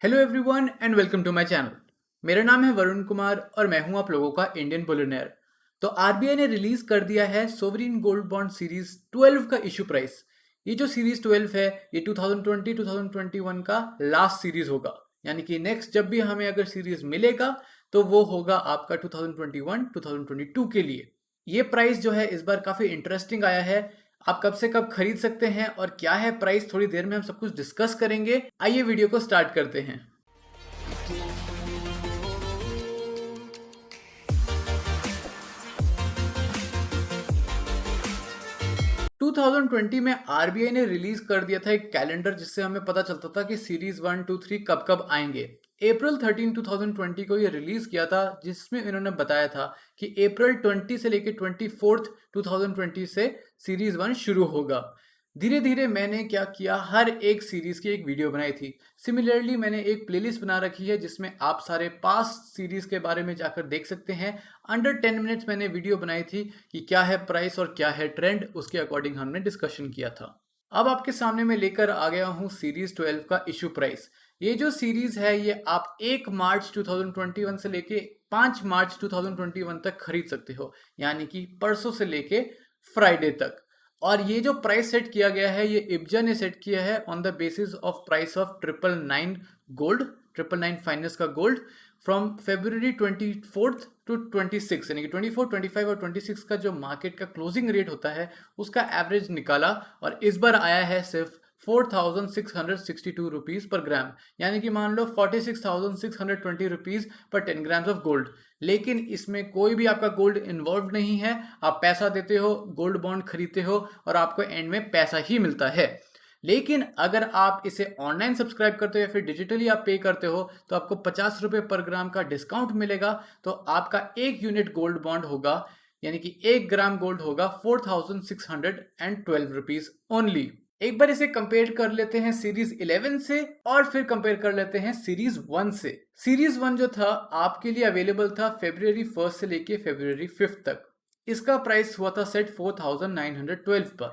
Hello everyone and welcome to my channel. मेरा नाम है वरुण कुमार और मैं हूं आप लोगों का इंडियन बिलियनेयर। तो आरबीआई ने रिलीज कर दिया है सोवरिन गोल्ड बॉन्ड सीरीज 12 का इशू प्राइस। ये जो सीरीज 12 है ये 2020-2021 का लास्ट सीरीज होगा, यानी कि नेक्स्ट जब भी हमें अगर सीरीज मिलेगा तो वो होगा आपका 2021-2022 के लिए। ये प्राइस जो है इस बार काफ़ी इंटरेस्टिंग आया है। आप कब से कब खरीद सकते हैं और क्या है प्राइस, थोड़ी देर में हम सब कुछ डिस्कस करेंगे। आइए वीडियो को स्टार्ट करते हैं। 2020 में आरबीआई ने रिलीज कर दिया था एक कैलेंडर जिससे हमें पता चलता था कि सीरीज 1, 2, 3 कब कब आएंगे। अप्रैल 13, 2020 को ये रिलीज किया था, जिसमें इन्होंने बताया था कि अप्रैल 20 से लेकर 24 2020 से सीरीज 1 शुरू होगा। धीरे धीरे मैंने क्या किया, हर एक सीरीज की एक वीडियो बनाई थी। सिमिलरली मैंने एक प्लेलिस्ट बना रखी है जिसमें आप सारे पास्ट सीरीज के बारे में जाकर देख सकते हैं। अंडर 10 मिनट्स मैंने वीडियो बनाई थी कि क्या है प्राइस और क्या है ट्रेंड, उसके अकॉर्डिंग हमने डिस्कशन किया था। अब आपके सामने मैं लेकर आ गया हूँ सीरीज 12 का इशू प्राइस। ये जो सीरीज है ये आप 1 मार्च 2021 से लेके 5 मार्च 2021 तक खरीद सकते हो, यानी कि परसों से लेके फ्राइडे तक। और ये जो प्राइस सेट किया गया है ये इब्जा ने सेट किया है on the basis of price of 999 gold, 999 finance का गोल्ड फ्रॉम February 24 टू 26, यानी कि 24, 25 और 26 का जो मार्केट का क्लोजिंग रेट होता है उसका एवरेज निकाला और इस बार आया है सिर्फ 4662 रुपीज पर ग्राम, यानी कि मान लो 46,620 rupees per 10 grams of gold. लेकिन इसमें कोई भी आपका गोल्ड इन्वॉल्व नहीं है। आप पैसा देते हो, गोल्ड बॉन्ड खरीदते हो और आपको एंड में पैसा ही मिलता है। लेकिन अगर आप इसे ऑनलाइन सब्सक्राइब करते हो या फिर डिजिटली आप पे करते हो तो आपको 50 रुपये पर ग्राम का डिस्काउंट मिलेगा। तो आपका एक यूनिट गोल्ड बॉन्ड होगा, यानी कि 1 ग्राम गोल्ड होगा 4612 रुपीज ओनली। एक बार इसे कंपेयर कर लेते हैं सीरीज 11 से और फिर कंपेयर कर लेते हैं सीरीज 1 से। सीरीज 1 जो था आपके लिए अवेलेबल था February 1 से लेके February 5 तक। इसका प्राइस हुआ था सेट 4912 पर।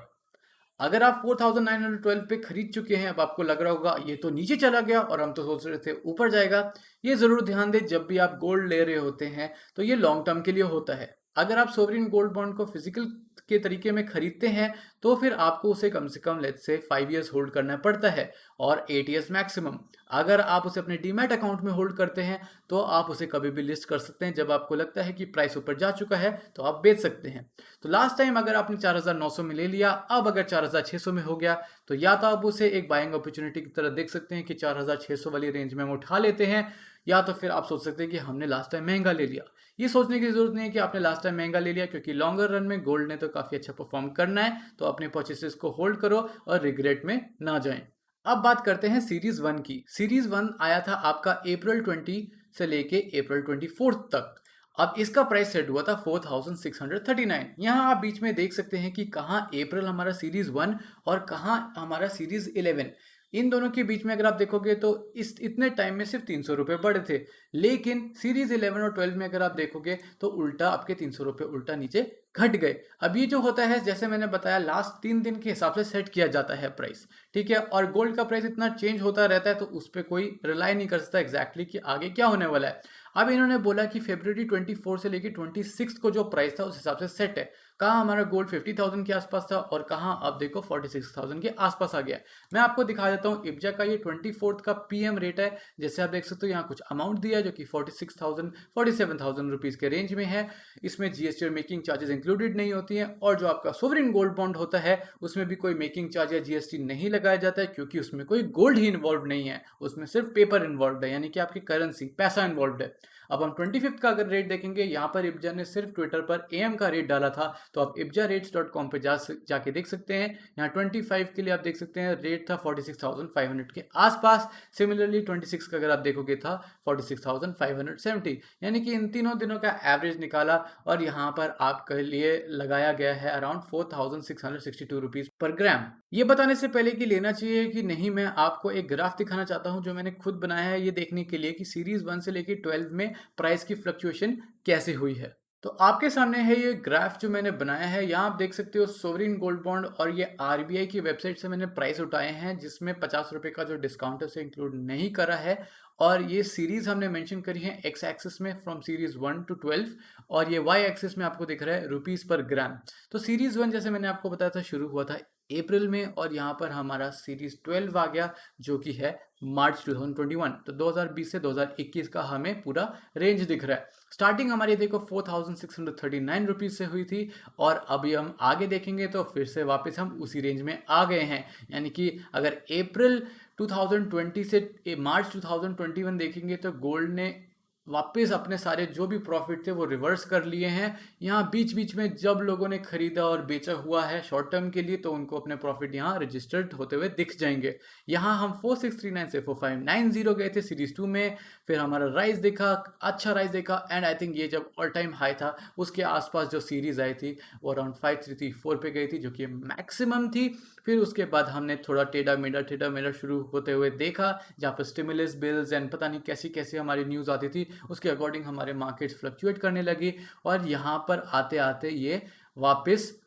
अगर आप 4912 पे खरीद चुके हैं, अब आपको लग रहा होगा ये तो नीचे चला गया और हम तो सोच रहे थे ऊपर जाएगा। ये जरूर ध्यान दें, जब भी आप गोल्ड ले रहे होते हैं तो ये लॉन्ग टर्म के लिए होता है। अगर आप सोवरिन गोल्ड बॉन्ड को फिजिकल के तरीके में खरीदते हैं तो फिर आपको उसे कम से come let's say 5 years hold करना पड़ता है और 8 इयर्स मैक्सिमम। अगर आप उसे अपने डीमैट अकाउंट में होल्ड करते हैं तो आप उसे कभी भी लिस्ट कर सकते हैं। जब आपको लगता है कि प्राइस ऊपर जा चुका है तो आप बेच सकते हैं। तो लास्ट टाइम अगर आपने 4900 में ले लिया, अब अगर 4600 में हो गया तो या तो आप उसे एक बाइंग अपॉर्चुनिटी की तरह देख सकते हैं कि 4600 वाली रेंज में हम उठा लेते हैं, या तो फिर आप सोच सकते हैं कि हमने लास्ट टाइम महंगा ले लिया। ये सोचने की जरूरत नहीं है कि आपने लास्ट टाइम महंगा ले लिया, क्योंकि लॉन्गर रन में गोल्ड ने तो काफ़ी अच्छा परफॉर्म करना है। तो अपने परचेसेस को होल्ड करो और रिग्रेट में ना जाएं। अब बात करते हैं सीरीज 1 की। सीरीज 1 आया था आपका अप्रैल 20 से लेके अप्रैल 24 तक। अब इसका प्राइस सेट हुआ था 4639। यहाँ आप बीच में देख सकते हैं कि कहाँ अप्रैल हमारा सीरीज 1 और कहाँ हमारा सीरीज 11। इन दोनों के बीच में अगर आप देखोगे तो इस इतने टाइम में सिर्फ 300 रुपये बढ़े थे। लेकिन सीरीज 11 और 12 में अगर आप देखोगे तो उल्टा आपके 300 रुपये उल्टा नीचे घट गए। अब ये जो होता है, जैसे मैंने बताया, लास्ट 3 दिन के हिसाब से सेट किया जाता है प्राइस, ठीक है। और गोल्ड का प्राइस इतना चेंज होता रहता है तो उस पर कोई रिलाई नहीं कर सकता एग्जैक्टली कि आगे क्या होने वाला है। अब इन्होंने बोला कि February 24 से लेकर 26 को जो प्राइस था उस हिसाब से सेट है। कहाँ हमारा गोल्ड 50,000 के आसपास था और कहाँ आप देखो 46,000 के आसपास आ गया। मैं आपको दिखा देता हूँ इब्जा का ये 24 का पीएम रेट है। जैसे आप देख सकते हो यहाँ कुछ अमाउंट दिया है जो कि 46,000 47,000 रुपीज़ के रेंज में है। इसमें जीएसटी और मेकिंग चार्जेस इंक्लूडेड नहीं होती हैं। और जो आपका सोवरिन गोल्ड बॉन्ड होता है उसमें भी कोई मेकिंग चार्ज या जीएसटी नहीं लगाया जाता है, क्योंकि उसमें कोई गोल्ड ही इन्वॉल्व नहीं है, उसमें सिर्फ पेपर इन्वॉल्व है, यानी कि आपकी करेंसी पैसा इन्वॉल्व है। अब हम 25 का अगर रेट देखेंगे, यहाँ पर इब्जा ने सिर्फ ट्विटर पर एम का रेट डाला था, तो आप ibjarates.com पे जाके देख सकते हैं। यहाँ 25 के लिए आप देख सकते हैं रेट था 46,500 के आसपास। सिमिलरली 26 का अगर आप देखोगे था 46,570, यानी कि इन तीनों दिनों का एवरेज निकाला और यहाँ पर आपके लिए लगाया गया है अराउंड 4662 रुपीज़ पर ग्राम। ये बताने से पहले कि लेना चाहिए कि नहीं, मैं आपको एक ग्राफ दिखाना चाहता हूँ जो मैंने खुद बनाया है, ये देखने के लिए कि सीरीज 1 से लेकर 12 में प्राइस की फ्लक्चुएशन कैसे हुई है। तो आपके सामने है ये ग्राफ जो मैंने बनाया है। यहाँ आप देख सकते हो सोवरिन गोल्ड बॉन्ड, और ये आरबीआई की वेबसाइट से मैंने प्राइस उठाए हैं, जिसमें 50 रुपये का जो डिस्काउंट है उसे इंक्लूड नहीं करा है। और ये सीरीज हमने मेंशन करी है एक्स एक्सिस में फ्रॉम सीरीज 1 to 12, और ये वाई एक्सिस में आपको दिख रहा है रुपीस पर ग्राम। तो सीरीज 1 जैसे मैंने आपको बताया था शुरू हुआ था अप्रैल में, और यहाँ पर हमारा सीरीज 12 आ गया जो कि है मार्च 2021। तो 2020 से 2021 का हमें पूरा रेंज दिख रहा है। स्टार्टिंग हमारी देखो 4639 रुपीज से हुई थी, और अभी हम आगे देखेंगे तो फिर से वापस हम उसी रेंज में आ गए हैं। यानी कि अगर अप्रैल 2020 से मार्च 2021 देखेंगे तो गोल्ड ने वापस अपने सारे जो भी प्रॉफिट थे वो रिवर्स कर लिए हैं। यहाँ बीच बीच में जब लोगों ने खरीदा और बेचा हुआ है शॉर्ट टर्म के लिए, तो उनको अपने प्रॉफिट यहाँ रजिस्टर्ड होते हुए दिख जाएंगे। यहाँ हम 4639 से 4590 गए थे सीरीज 2 में, फिर हमारा राइज देखा, अच्छा राइज देखा, एंड आई थिंक ये जब ऑल टाइम हाई था उसके आसपास जो सीरीज आई थी वो अराउंड 5334 पे गई थी, जो कि मैक्सिमम थी। फिर उसके बाद हमने थोड़ा टेढ़ा मेढ़ा शुरू होते हुए देखा, जहाँ पर स्टिमुलस बिल्स एंड पता नहीं कैसी कैसी हमारी न्यूज़ आती थी, उसके अकॉर्डिंग हमारे मार्केट्स फ्लक्चुएट करने लगी। और यहाँ पर आते आते ये वापस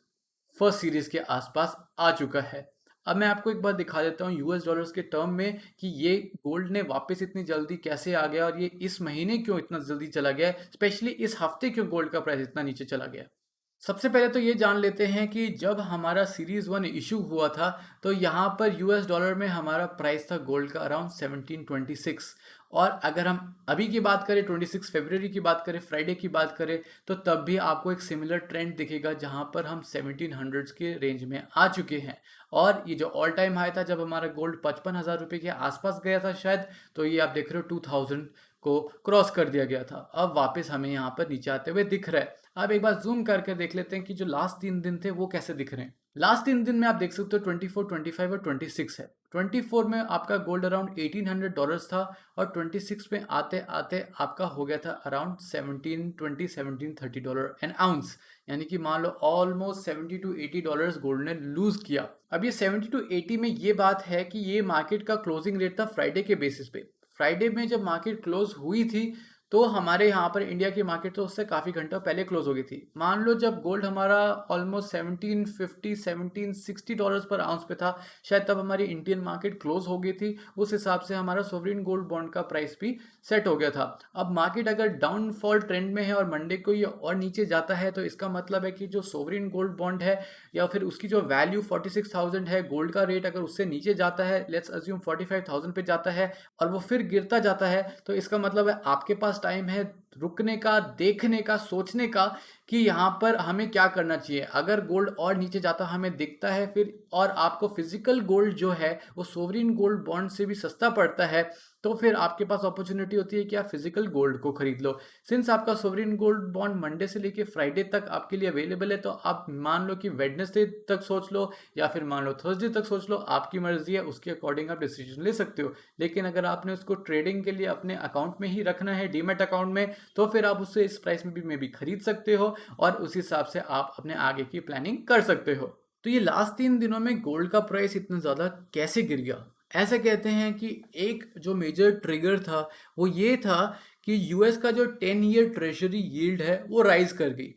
फर्स्ट सीरीज के आसपास आ चुका है। अब मैं आपको एक बात दिखा देता हूँ यूएस डॉलर्स के टर्म में कि ये गोल्ड ने वापस इतनी जल्दी कैसे आ गया, और ये इस महीने क्यों इतना जल्दी चला गया, स्पेशली इस हफ्ते क्यों गोल्ड का प्राइस इतना नीचे चला गया। सबसे पहले तो ये जान लेते हैं कि जब हमारा सीरीज 1 इशू हुआ था तो यहाँ पर यूएस डॉलर में हमारा प्राइस था गोल्ड का अराउंड 1726। और अगर हम अभी की बात करें 26 फरवरी की बात करें, फ्राइडे की बात करें, तो तब भी आपको एक सिमिलर ट्रेंड दिखेगा जहाँ पर हम 1700 के रेंज में आ चुके हैं। और ये जो ऑल टाइम हाई था जब हमारा गोल्ड 55,000 रुपये के आसपास गया था शायद, तो ये आप देख रहे हो 2000 को क्रॉस कर दिया गया था। अब वापस हमें यहाँ पर नीचे आते हुए दिख रहा है। अब एक बार जूम करके देख लेते हैं कि जो लास्ट 3 दिन थे वो कैसे दिख रहे हैं। लास्ट 3 दिन में आप देख सकते हो 24, 25 और 26 है। 24 में आपका गोल्ड अराउंड $1800 था, और 26 में आते आते आपका हो गया था अराउंड $1730 एन आउंस। यानी कि मान लो ऑलमोस्ट $70 to $80 गोल्ड ने लूज किया। अब ये 70 to 80 में ये बात है कि ये मार्केट का क्लोजिंग रेट था फ्राइडे के बेसिस पे। फ्राइडे में जब मार्केट क्लोज हुई थी तो हमारे यहाँ पर इंडिया की मार्केट तो उससे काफ़ी घंटा पहले क्लोज हो गई थी। मान लो जब गोल्ड हमारा ऑलमोस्ट 1750 1760 पर आउंस पे था, शायद तब हमारी इंडियन मार्केट क्लोज हो गई थी। उस हिसाब से हमारा सोवरिन गोल्ड बॉन्ड का प्राइस भी सेट हो गया था। अब मार्केट अगर डाउनफॉल ट्रेंड में है और मंडे को ये और नीचे जाता है, तो इसका मतलब है कि जो सोवरिन गोल्ड बॉन्ड है या फिर उसकी जो वैल्यू 46,000 है, गोल्ड का रेट अगर उससे नीचे जाता है, लेट्स अज्यूम 45,000 पे जाता है, और वो फिर गिरता जाता है, तो इसका मतलब है आपके पास टाइम है रुकने का, देखने का, सोचने का कि यहाँ पर हमें क्या करना चाहिए। अगर गोल्ड और नीचे जाता हमें दिखता है फिर, और आपको फिजिकल गोल्ड जो है वो सोवरिन गोल्ड बॉन्ड से भी सस्ता पड़ता है, तो फिर आपके पास अपॉर्चुनिटी होती है कि आप फिजिकल गोल्ड को खरीद लो। सिंस आपका सोवरिन गोल्ड बॉन्ड मंडे से लेके फ्राइडे तक आपके लिए अवेलेबल है, तो आप मान लो कि वेडनेसडे तक सोच लो या फिर मान लो थर्सडे तक सोच लो, आपकी मर्जी है, उसके अकॉर्डिंग आप डिसीजन ले सकते हो। लेकिन अगर आपने उसको ट्रेडिंग के लिए अपने अकाउंट में ही रखना है, डीमैट अकाउंट में, तो फिर आप उससे इस प्राइस में भी खरीद सकते हो, और उस हिसाब से आप अपने आगे की प्लानिंग कर सकते हो। तो ये लास्ट 3 दिनों में गोल्ड का प्राइस इतना ज़्यादा कैसे गिर गया? ऐसे कहते हैं कि एक जो मेजर ट्रिगर था वो ये था कि यूएस का जो 10 ईयर ट्रेजरी यील्ड है वो राइज कर गई,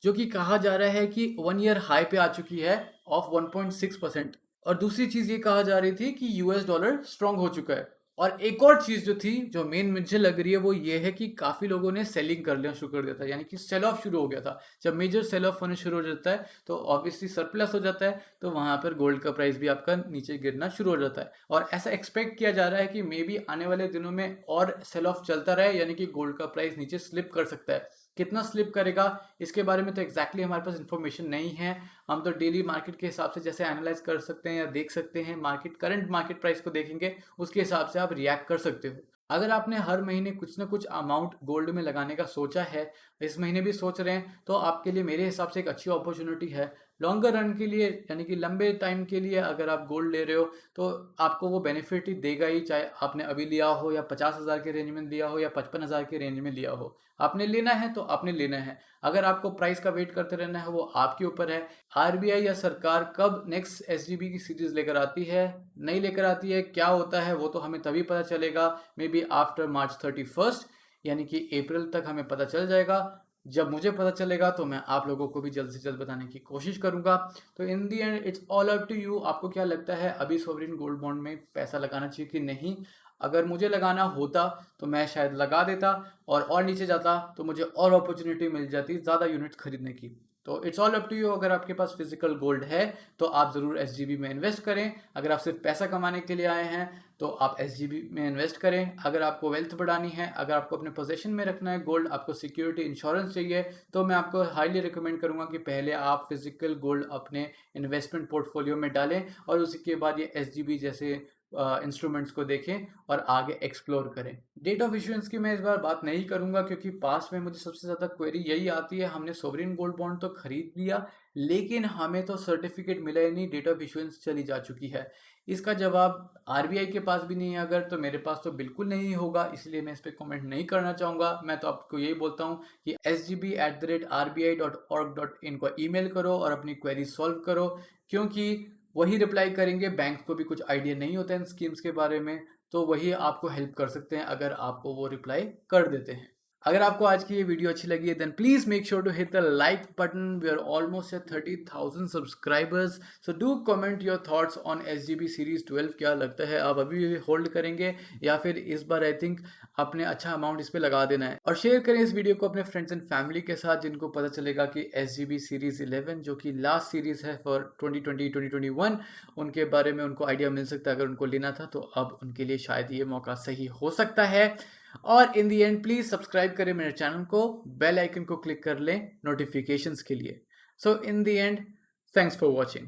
जो कि कहा जा रहा है कि 1 ईयर हाई पे आ चुकी है ऑफ 1.6%। और दूसरी चीज़ ये कहा जा रही थी कि यूएस डॉलर स्ट्रांग हो चुका है। और एक और चीज़ जो थी, जो मेन मुझे लग रही है, वो ये है कि काफ़ी लोगों ने सेलिंग कर लिया शुरू कर दिया था, यानी कि सेल ऑफ शुरू हो गया था। जब मेजर सेल ऑफ होने शुरू हो जाता है तो ऑब्वियसली सरप्लस हो जाता है, तो वहाँ पर गोल्ड का प्राइस भी आपका नीचे गिरना शुरू हो जाता है। और ऐसा एक्सपेक्ट किया जा रहा है कि मे बी आने वाले दिनों में और सेल ऑफ चलता रहे, यानी कि गोल्ड का प्राइस नीचे स्लिप कर सकता है। कितना स्लिप करेगा इसके बारे में तो एग्जैक्टली हमारे पास इन्फॉर्मेशन नहीं है। हम तो डेली मार्केट के हिसाब से जैसे एनालाइज कर सकते हैं या देख सकते हैं, मार्केट करंट मार्केट प्राइस को देखेंगे, उसके हिसाब से आप रिएक्ट कर सकते हो। अगर आपने हर महीने कुछ ना कुछ अमाउंट गोल्ड में लगाने का सोचा है, इस महीने भी सोच रहे हैं, तो आपके लिए मेरे हिसाब से एक अच्छी अपॉर्चुनिटी है। लॉन्गर रन के लिए, यानी कि लंबे टाइम के लिए अगर आप गोल्ड ले रहे हो तो आपको वो बेनिफिट ही देगा ही, चाहे आपने अभी लिया हो या 50,000 के रेंज में लिया हो या 55,000 के रेंज में लिया हो। आपने लेना है तो आपने लेना है। अगर आपको प्राइस का वेट करते रहना है वो आपके ऊपर है। आरबीआई या सरकार कब नेक्स्ट एसजीबी की सीरीज लेकर आती है, नहीं लेकर आती है, क्या होता है, वो तो हमें तभी पता चलेगा, मे बी आफ्टर मार्च 31, यानी कि अप्रैल तक हमें पता चल जाएगा। जब मुझे पता चलेगा तो मैं आप लोगों को भी जल्द से जल्द बताने की कोशिश करूंगा। तो in the end it's all up to you, आपको क्या लगता है अभी सोवरिन गोल्ड बॉन्ड में पैसा लगाना चाहिए कि नहीं? अगर मुझे लगाना होता तो मैं शायद लगा देता, और नीचे जाता तो मुझे और अपॉर्चुनिटी मिल जाती ज़्यादा यूनिट्स खरीदने की। तो it's all up to you, अगर आपके पास फिजिकल गोल्ड है तो आप ज़रूर एसजीबी में इन्वेस्ट करें। अगर आप सिर्फ पैसा कमाने के लिए आए हैं तो आप एसजीबी में इन्वेस्ट करें। अगर आपको वेल्थ बढ़ानी है, अगर आपको अपने पोजीशन में रखना है गोल्ड, आपको सिक्योरिटी इंश्योरेंस चाहिए, तो मैं आपको हाईली रिकमेंड करूंगा कि पहले आप फिजिकल गोल्ड अपने इन्वेस्टमेंट पोर्टफोलियो में डालें और उसके बाद ये एसजीबी जैसे इंस्ट्रूमेंट्स को देखें और आगे एक्सप्लोर करें। डेट ऑफ इश्यूएंस की मैं इस बार बात नहीं करूंगा क्योंकि पास्ट में मुझे सबसे ज़्यादा क्वेरी यही आती है, हमने सोवरिन गोल्ड बॉन्ड तो खरीद लिया लेकिन हमें तो सर्टिफिकेट मिला ही नहीं, डेट ऑफ इश्यूएंस चली जा चुकी है। इसका जवाब आरबीआई के पास भी नहीं है, अगर तो मेरे पास तो बिल्कुल नहीं होगा, इसलिए मैं इस पर कमेंट नहीं करना चाहूँगा। मैं तो आपको यही बोलता हूँ कि sgb@rbi.org.in को ईमेल करो और अपनी क्वेरी सॉल्व करो, क्योंकि वही रिप्लाई करेंगे। बैंक को भी कुछ आइडिया नहीं होता इन स्कीम्स के बारे में, तो वही आपको हेल्प कर सकते हैं अगर आपको वो रिप्लाई कर देते हैं। अगर आपको आज की ये वीडियो अच्छी लगी है then please make sure to hit the like button. We are almost at 30,000 subscribers, so do comment your thoughts on SGB series 12। क्या लगता है आप अभी भी होल्ड करेंगे या फिर इस बार आई थिंक आपने अच्छा अमाउंट इस पे लगा देना है? और शेयर करें इस वीडियो को अपने फ्रेंड्स एंड फैमिली के साथ जिनको पता चलेगा कि एसजीबी सीरीज 11 जो कि लास्ट सीरीज है फॉर 2020-2021, उनके बारे में उनको आइडिया मिल सकता है। अगर उनको लेना था तो अब उनके लिए शायद ये मौका सही हो सकता है। और इन दी एंड प्लीज सब्सक्राइब करें मेरे चैनल को, बेल आइकन को क्लिक कर लें नोटिफिकेशंस के लिए। सो इन the and, thanks for watching.